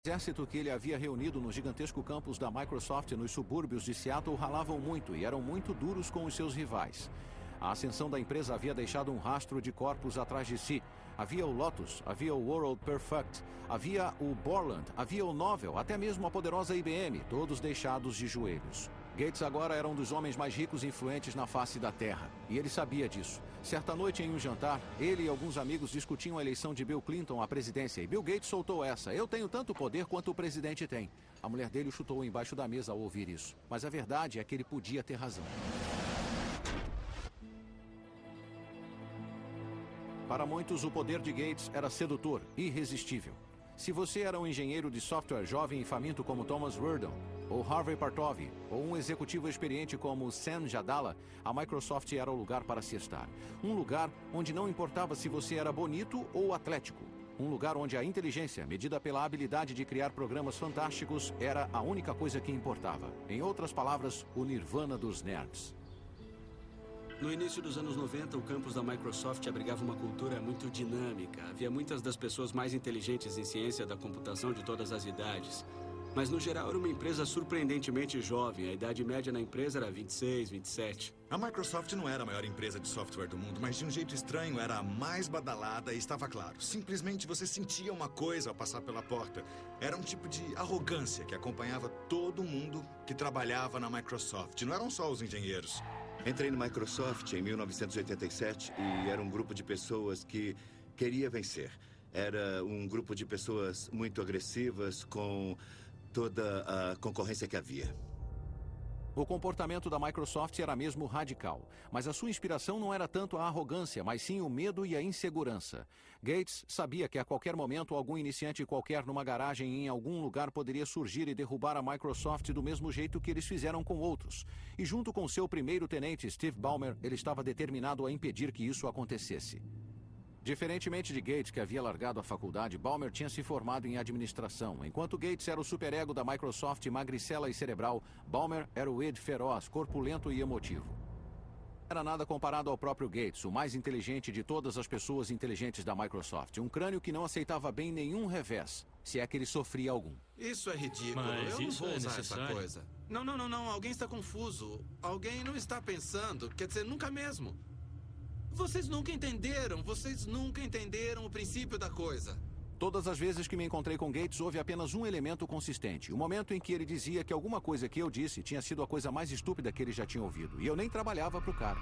exército que ele havia reunido no gigantesco campus da Microsoft nos subúrbios de Seattle ralavam muito e eram muito duros com os seus rivais. A ascensão da empresa havia deixado um rastro de corpos atrás de si. Havia o Lotus, havia o World Perfect, havia o Borland, havia o Novell, até mesmo a poderosa IBM, todos deixados de joelhos. Gates agora era um dos homens mais ricos e influentes na face da Terra, e ele sabia disso. Certa noite, em um jantar, ele e alguns amigos discutiam a eleição de Bill Clinton à presidência, e Bill Gates soltou essa: "Eu tenho tanto poder quanto o presidente tem." A mulher dele o chutou embaixo da mesa ao ouvir isso, mas a verdade é que ele podia ter razão. Para muitos, o poder de Gates era sedutor, irresistível. Se você era um engenheiro de software jovem e faminto como Thomas Werdon, ou Harvey Partovi, ou um executivo experiente como Sam Jadala, a Microsoft era o lugar para se estar. Um lugar onde não importava se você era bonito ou atlético. Um lugar onde a inteligência, medida pela habilidade de criar programas fantásticos, era a única coisa que importava. Em outras palavras, o nirvana dos nerds. No início dos anos 90, o campus da Microsoft abrigava uma cultura muito dinâmica. Havia muitas das pessoas mais inteligentes em ciência da computação de todas as idades. Mas, no geral, era uma empresa surpreendentemente jovem. A idade média na empresa era 26, 27. A Microsoft não era a maior empresa de software do mundo, mas de um jeito estranho era a mais badalada e estava claro. Simplesmente você sentia uma coisa ao passar pela porta. Era um tipo de arrogância que acompanhava todo mundo que trabalhava na Microsoft. Não eram só os engenheiros. Entrei na Microsoft em 1987 e era um grupo de pessoas que queria vencer. Era um grupo de pessoas muito agressivas com toda a concorrência que havia. O comportamento da Microsoft era mesmo radical, mas a sua inspiração não era tanto a arrogância, mas sim o medo e a insegurança. Gates sabia que a qualquer momento algum iniciante qualquer numa garagem em algum lugar poderia surgir e derrubar a Microsoft do mesmo jeito que eles fizeram com outros. E junto com seu primeiro tenente, Steve Ballmer, ele estava determinado a impedir que isso acontecesse. Diferentemente de Gates, que havia largado a faculdade, Ballmer tinha se formado em administração. Enquanto Gates era o superego da Microsoft, magricela e cerebral, Ballmer era o Ed feroz, corpulento e emotivo. Não era nada comparado ao próprio Gates, o mais inteligente de todas as pessoas inteligentes da Microsoft. Um crânio que não aceitava bem nenhum revés, se é que ele sofria algum. Isso é ridículo. Mas eu não isso vou é usar necessário. essa coisa. Não. Alguém está confuso. Alguém não está pensando. Quer dizer, nunca mesmo. Vocês nunca entenderam o princípio da coisa. Todas as vezes que me encontrei com Gates, houve apenas um elemento consistente. O momento em que ele dizia que alguma coisa que eu disse tinha sido a coisa mais estúpida que ele já tinha ouvido. E eu nem trabalhava pro cara.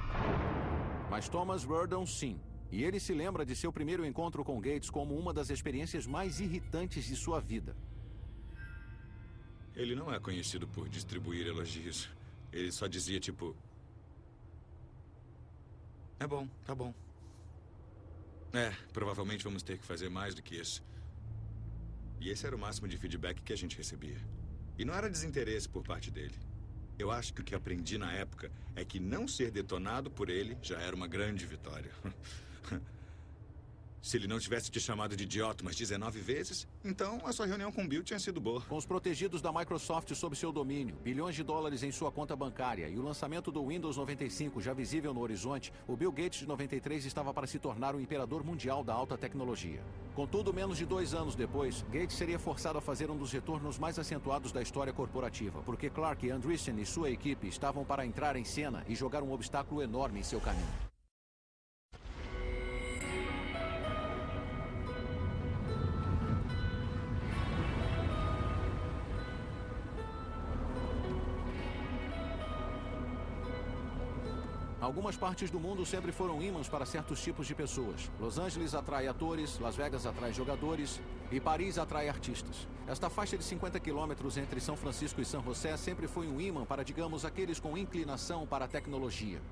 Mas Thomas Werdon, sim. E ele se lembra de seu primeiro encontro com Gates como uma das experiências mais irritantes de sua vida. Ele não é conhecido por distribuir elogios. Ele só dizia, tipo... É bom, tá bom. Provavelmente vamos ter que fazer mais do que isso. E esse era o máximo de feedback que a gente recebia. E não era desinteresse por parte dele. Eu acho que o que aprendi na época é que não ser detonado por ele já era uma grande vitória. Se ele não tivesse te chamado de idiota umas 19 vezes, então a sua reunião com Bill tinha sido boa. Com os protegidos da Microsoft sob seu domínio, bilhões de dólares em sua conta bancária e o lançamento do Windows 95 já visível no horizonte, o Bill Gates de 93 estava para se tornar o imperador mundial da alta tecnologia. Contudo, menos de 2 anos depois, Gates seria forçado a fazer um dos retornos mais acentuados da história corporativa, porque Clark Andreessen e sua equipe estavam para entrar em cena e jogar um obstáculo enorme em seu caminho. Algumas partes do mundo sempre foram ímãs para certos tipos de pessoas. Los Angeles atrai atores, Las Vegas atrai jogadores e Paris atrai artistas. Esta faixa de 50 quilômetros entre São Francisco e San José sempre foi um ímã para, digamos, aqueles com inclinação para a tecnologia.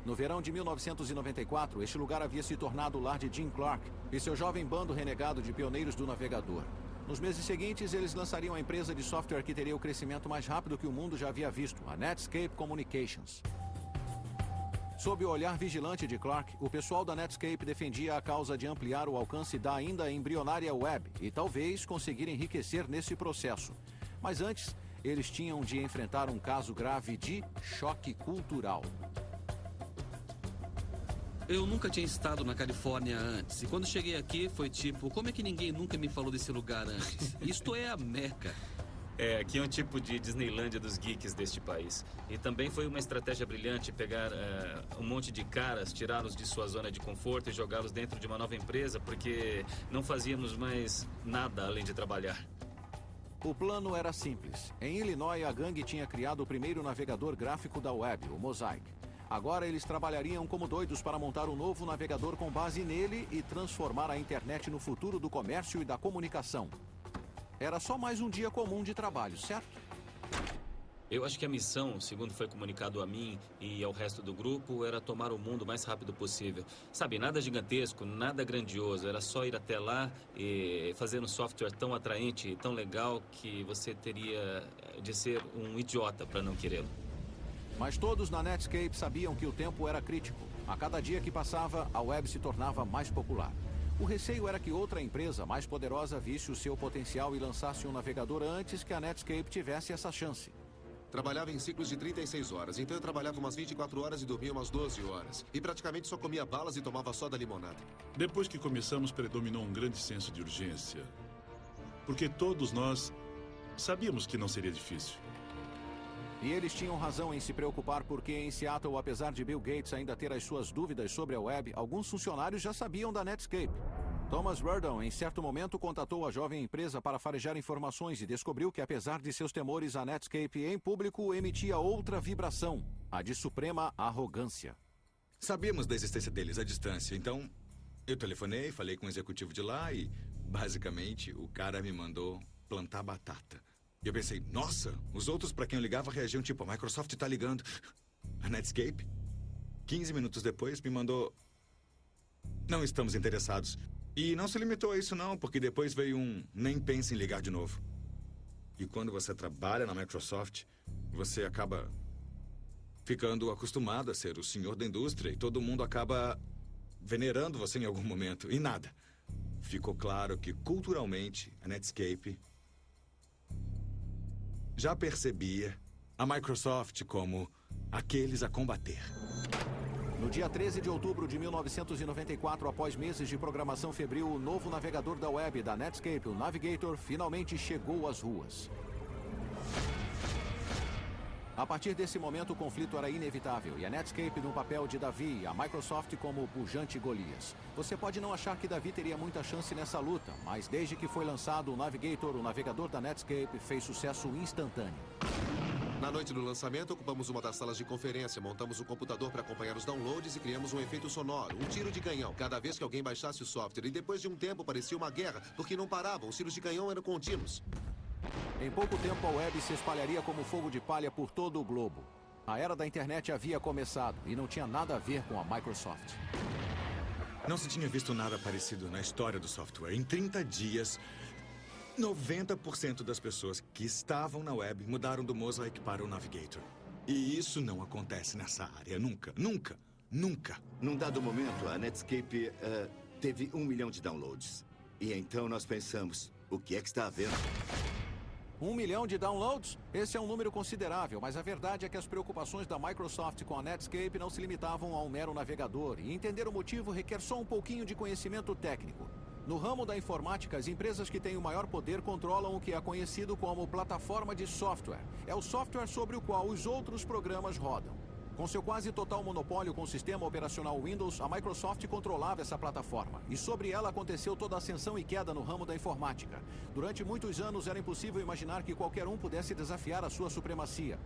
No verão de 1994, este lugar havia se tornado o lar de Jim Clark e seu jovem bando renegado de pioneiros do navegador. Nos meses seguintes, eles lançariam a empresa de software que teria o crescimento mais rápido que o mundo já havia visto, a Netscape Communications. Sob o olhar vigilante de Clark, o pessoal da Netscape defendia a causa de ampliar o alcance da ainda embrionária web e talvez conseguir enriquecer nesse processo. Mas antes, eles tinham de enfrentar um caso grave de choque cultural. Eu nunca tinha estado na Califórnia antes. E quando cheguei aqui, foi tipo, como é que ninguém nunca me falou desse lugar antes? Isto é a Meca. É, aqui é um tipo de Disneylândia dos geeks deste país. E também foi uma estratégia brilhante pegar um monte de caras, tirá-los de sua zona de conforto e jogá-los dentro de uma nova empresa, porque não fazíamos mais nada além de trabalhar. O plano era simples. Em Illinois, a gangue tinha criado o primeiro navegador gráfico da web, o Mosaic. Agora eles trabalhariam como doidos para montar um novo navegador com base nele e transformar a internet no futuro do comércio e da comunicação. Era só mais um dia comum de trabalho, certo? Eu acho que a missão, segundo foi comunicado a mim e ao resto do grupo, era tomar o mundo o mais rápido possível. Sabe, nada gigantesco, nada grandioso. Era só ir até lá e fazer um software tão atraente e tão legal que você teria de ser um idiota para não querê-lo. Mas todos na Netscape sabiam que o tempo era crítico. A cada dia que passava, a web se tornava mais popular. O receio era que outra empresa mais poderosa visse o seu potencial e lançasse um navegador antes que a Netscape tivesse essa chance. Trabalhava em ciclos de 36 horas, então eu trabalhava umas 24 horas e dormia umas 12 horas. E praticamente só comia balas e tomava só da limonada. Depois que começamos, predominou um grande senso de urgência. Porque todos nós sabíamos que não seria difícil. E eles tinham razão em se preocupar porque em Seattle, apesar de Bill Gates ainda ter as suas dúvidas sobre a web, alguns funcionários já sabiam da Netscape. Thomas Verdon, em certo momento, contatou a jovem empresa para farejar informações e descobriu que, apesar de seus temores, a Netscape em público emitia outra vibração, a de suprema arrogância. Sabíamos da existência deles à distância, então eu telefonei, falei com o executivo de lá e, basicamente, o cara me mandou plantar batata. E eu pensei, nossa, os outros para quem eu ligava reagiam tipo, a Microsoft tá ligando. A Netscape? 15 minutos depois me mandou, não estamos interessados. E não se limitou a isso não, porque depois veio um, nem pense em ligar de novo. E quando você trabalha na Microsoft, você acaba ficando acostumado a ser o senhor da indústria e todo mundo acaba venerando você em algum momento. E nada. Ficou claro que culturalmente a Netscape já percebia a Microsoft como aqueles a combater. No dia 13 de outubro de 1994, após meses de programação febril, o novo navegador da web da Netscape, o Navigator, finalmente chegou às ruas. A partir desse momento, o conflito era inevitável e a Netscape no papel de Davi e a Microsoft como o pujante Golias. Você pode não achar que Davi teria muita chance nessa luta, mas desde que foi lançado o Navigator, o navegador da Netscape fez sucesso instantâneo. Na noite do lançamento, ocupamos uma das salas de conferência, montamos um computador para acompanhar os downloads e criamos um efeito sonoro, um tiro de canhão, cada vez que alguém baixasse o software. E depois de um tempo parecia uma guerra, porque não paravam, os tiros de canhão eram contínuos. Em pouco tempo, a web se espalharia como fogo de palha por todo o globo. A era da internet havia começado e não tinha nada a ver com a Microsoft. Não se tinha visto nada parecido na história do software. Em 30 dias, 90% das pessoas que estavam na web mudaram do Mosaic para o Navigator. E isso não acontece nessa área. Nunca, nunca, nunca. Num dado momento, a Netscape teve 1 milhão de downloads. E então nós pensamos, o que é que está havendo? 1 milhão de downloads? Esse é um número considerável, mas a verdade é que as preocupações da Microsoft com a Netscape não se limitavam a um mero navegador, e entender o motivo requer só um pouquinho de conhecimento técnico. No ramo da informática, as empresas que têm o maior poder controlam o que é conhecido como plataforma de software. É o software sobre o qual os outros programas rodam. Com seu quase total monopólio com o sistema operacional Windows, a Microsoft controlava essa plataforma. E sobre ela aconteceu toda a ascensão e queda no ramo da informática. Durante muitos anos era impossível imaginar que qualquer um pudesse desafiar a sua supremacia.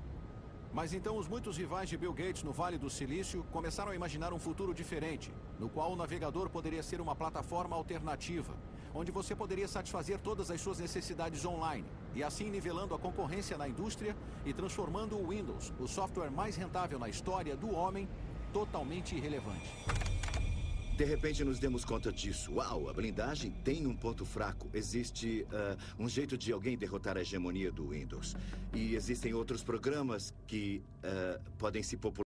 Mas então os muitos rivais de Bill Gates no Vale do Silício começaram a imaginar um futuro diferente, no qual o navegador poderia ser uma plataforma alternativa, onde você poderia satisfazer todas as suas necessidades online, e assim nivelando a concorrência na indústria e transformando o Windows, o software mais rentável na história do homem, totalmente irrelevante. De repente nos demos conta disso. Uau, a blindagem tem um ponto fraco. Existe um jeito de alguém derrotar a hegemonia do Windows. E existem outros programas que podem se popularizar.